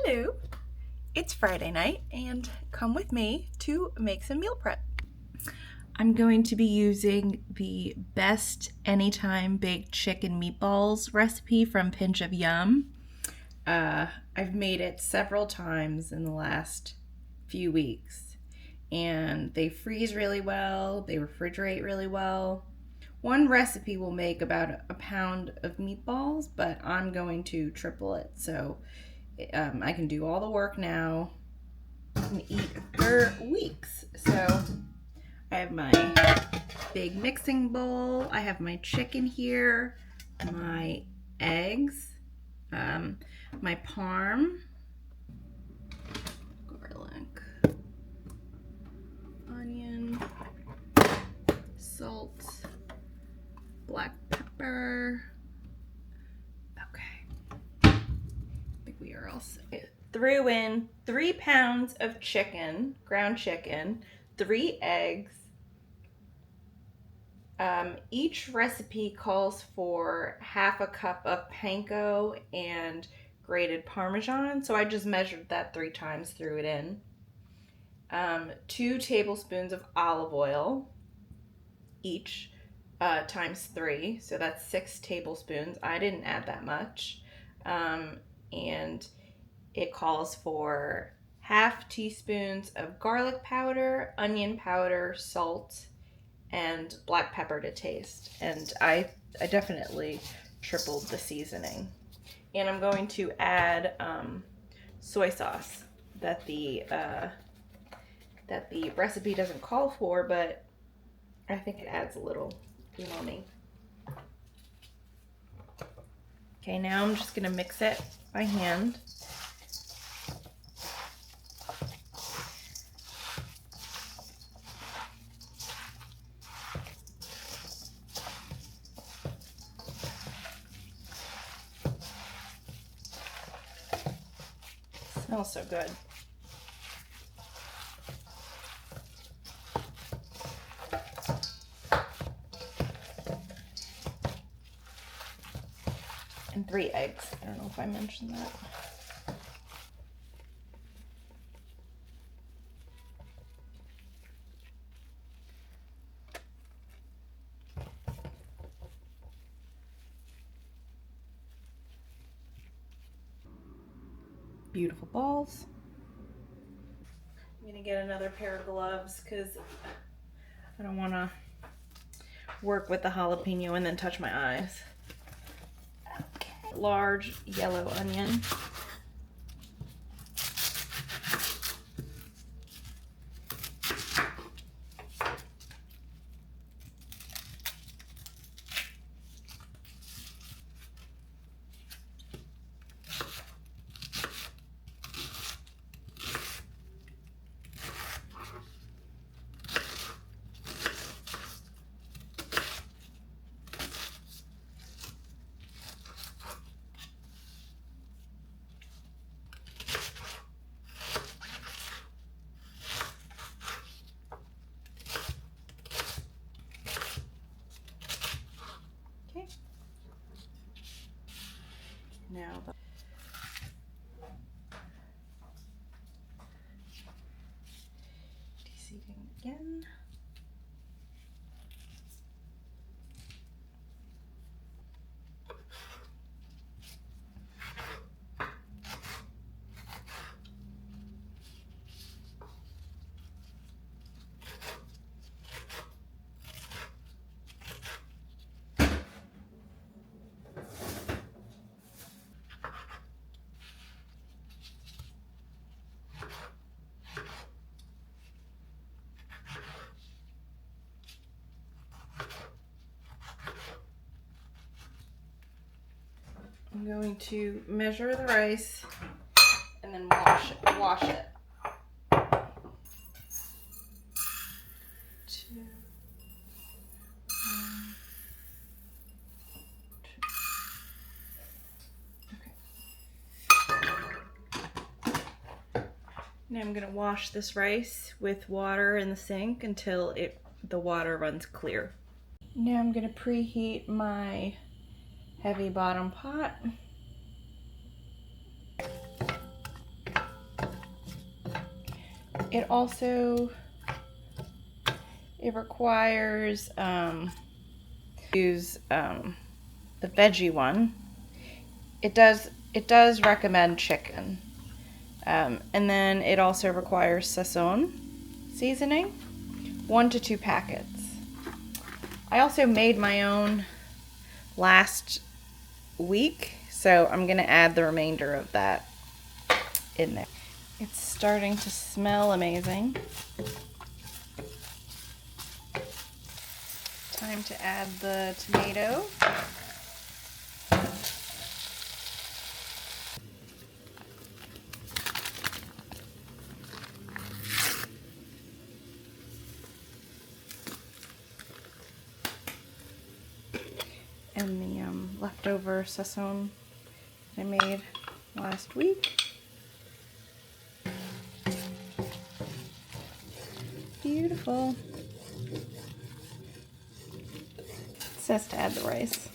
Hello, it's Friday night and come with me to make some meal prep. I'm going to be using the best anytime baked chicken meatballs recipe from Pinch of Yum. I've made it several times in the last few weeks and they freeze really well, they refrigerate really well. One recipe will make about a pound of meatballs, but I'm going to triple it so I can do all the work now and eat for weeks. So I have my big mixing bowl. I have my chicken here, my eggs, my parm, garlic, onion, salt, black pepper. Okay, I think we are all set. Threw in 3 pounds of chicken, ground chicken, 3 eggs. Each recipe calls for half a cup of panko and grated Parmesan, so I just measured that 3 times, threw it in. 2 tablespoons of olive oil, each times 3, so that's 6 tablespoons. I didn't add that much. And it calls for half teaspoons of garlic powder, onion powder, salt, and black pepper to taste. And I definitely tripled the seasoning. And I'm going to add soy sauce that the recipe doesn't call for, but I think it adds a little umami. Okay, now I'm just gonna mix it by hand. Smells so good. And 3 eggs. I don't know if I mentioned that. Beautiful balls. I'm gonna get another pair of gloves because I don't want to work with the jalapeno and then touch my eyes. Okay. Large yellow onion. Now deseeding again. I'm going to measure the rice and then wash it. 2, 1, 2. Okay. Now I'm going to wash this rice with water in the sink until the water runs clear. Now I'm going to preheat my heavy bottom pot. It also, it requires, use the veggie one. It does recommend chicken. And then it also requires sazon seasoning, 1 to 2 packets. I also made my own last week, so I'm gonna add the remainder of that in there. It's starting to smell amazing. Time to add the tomato. And the leftover sazon I made last week. Beautiful. It says to add the rice.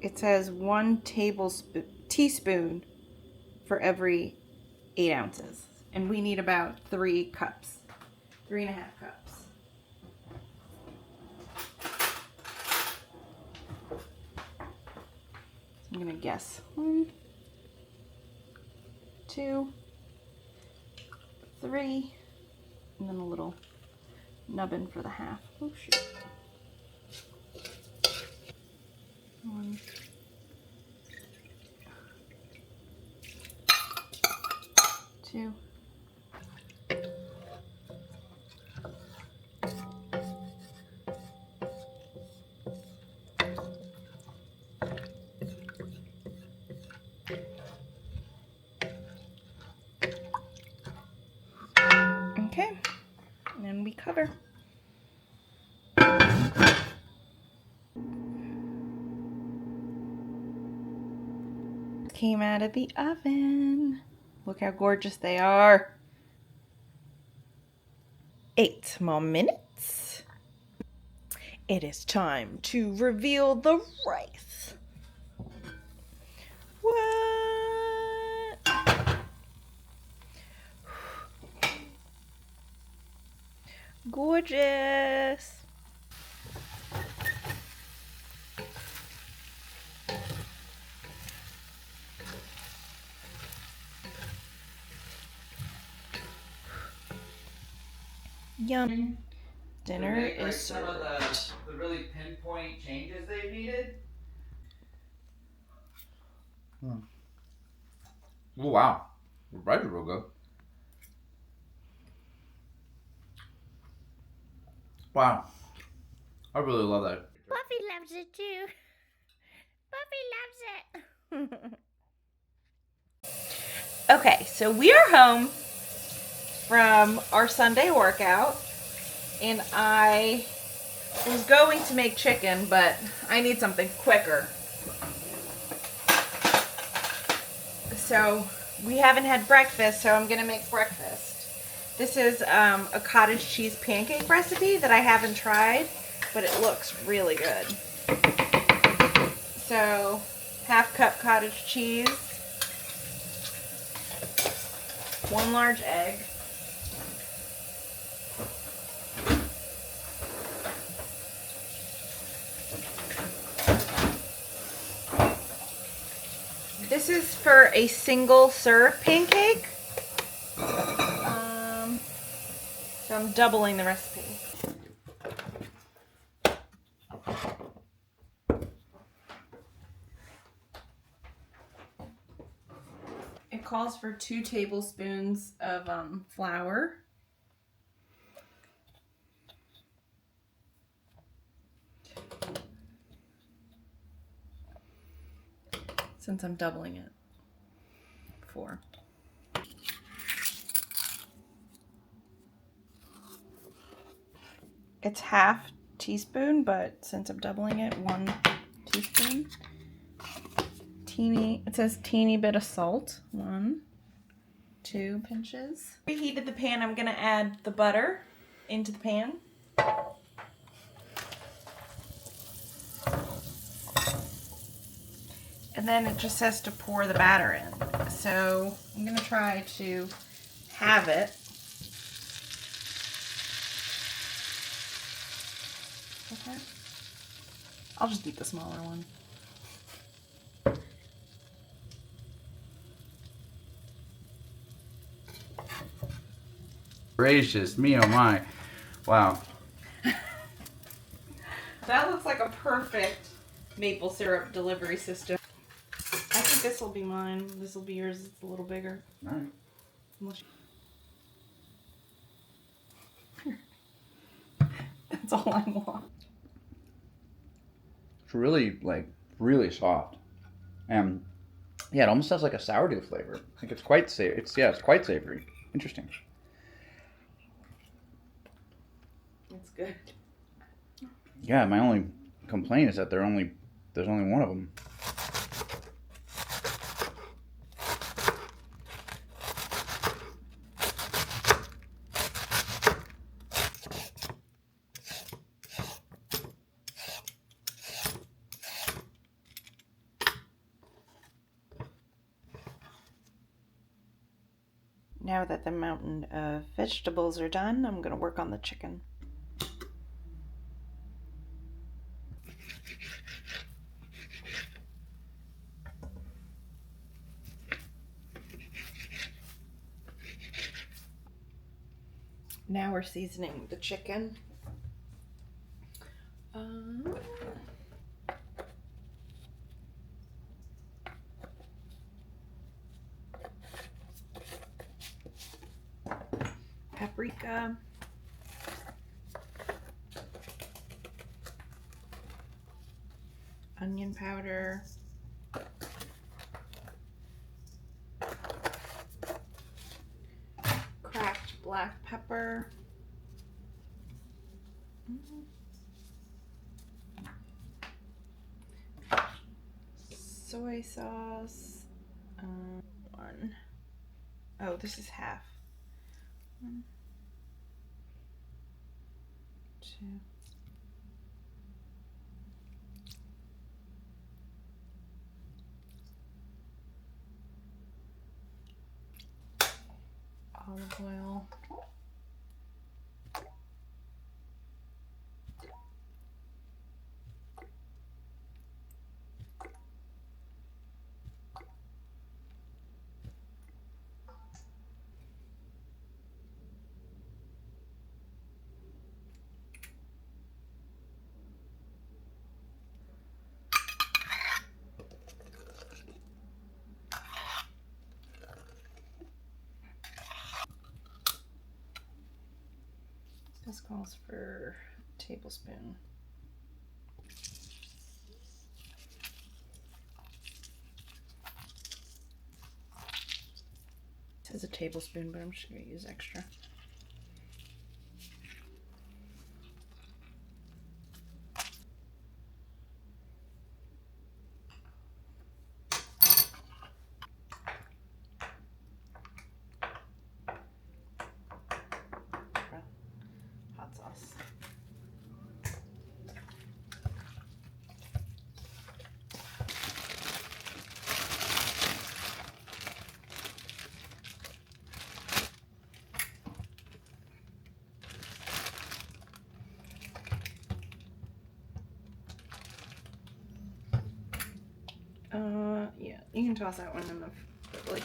It says 1 teaspoon for every 8 ounces. And we need about 3 cups, 3.5 cups. I'm gonna guess 1, 2, 3, and then a little nubbin for the half. Oh shoot. 1, 2. Okay, and then we cover. Came out of the oven. Look how gorgeous they are. 8 more minutes. It is time to reveal the rice. What? Gorgeous. Yum. Dinner is some of the really pinpoint changes they've needed. Oh wow, the bread is real good. Wow, I really love that. Buffy loves it too. Buffy loves it. Okay, so we are home from our Sunday workout, and I was going to make chicken, but I need something quicker. So we haven't had breakfast, so I'm gonna make breakfast. This is a cottage cheese pancake recipe that I haven't tried, but it looks really good. So 1/2 cup cottage cheese, 1 large egg, this is for a single serve pancake. So I'm doubling the recipe. It calls for 2 tablespoons of flour. Since I'm doubling it. 4. It's 1/2 teaspoon, but since I'm doubling it, 1 teaspoon. It says teeny bit of salt. 1, 2 pinches. Preheated the pan. I'm gonna add the butter into the pan. and then it just says to pour the batter in. So I'm gonna try to have it. Okay. I'll just eat the smaller one. Gracious me, oh my. Wow. That looks like a perfect maple syrup delivery system. I think this will be mine. This will be yours. It's a little bigger. All right. That's all I want. It's really, really soft. And yeah, it almost has like a sourdough flavor. I think it's quite it's quite savory. Interesting. It's good. Yeah, my only complaint is that there's only one of them. Now that the mountain of vegetables are done, I'm going to work on the chicken. Now we're seasoning the chicken. Paprika. Onion powder. Cracked black pepper. Soy sauce. One. Oh, this is half. 1, 2. Olive oil. This calls for a tablespoon. It says a tablespoon, but I'm just going to use extra. Hot sauce. Yeah, you can toss that one in the like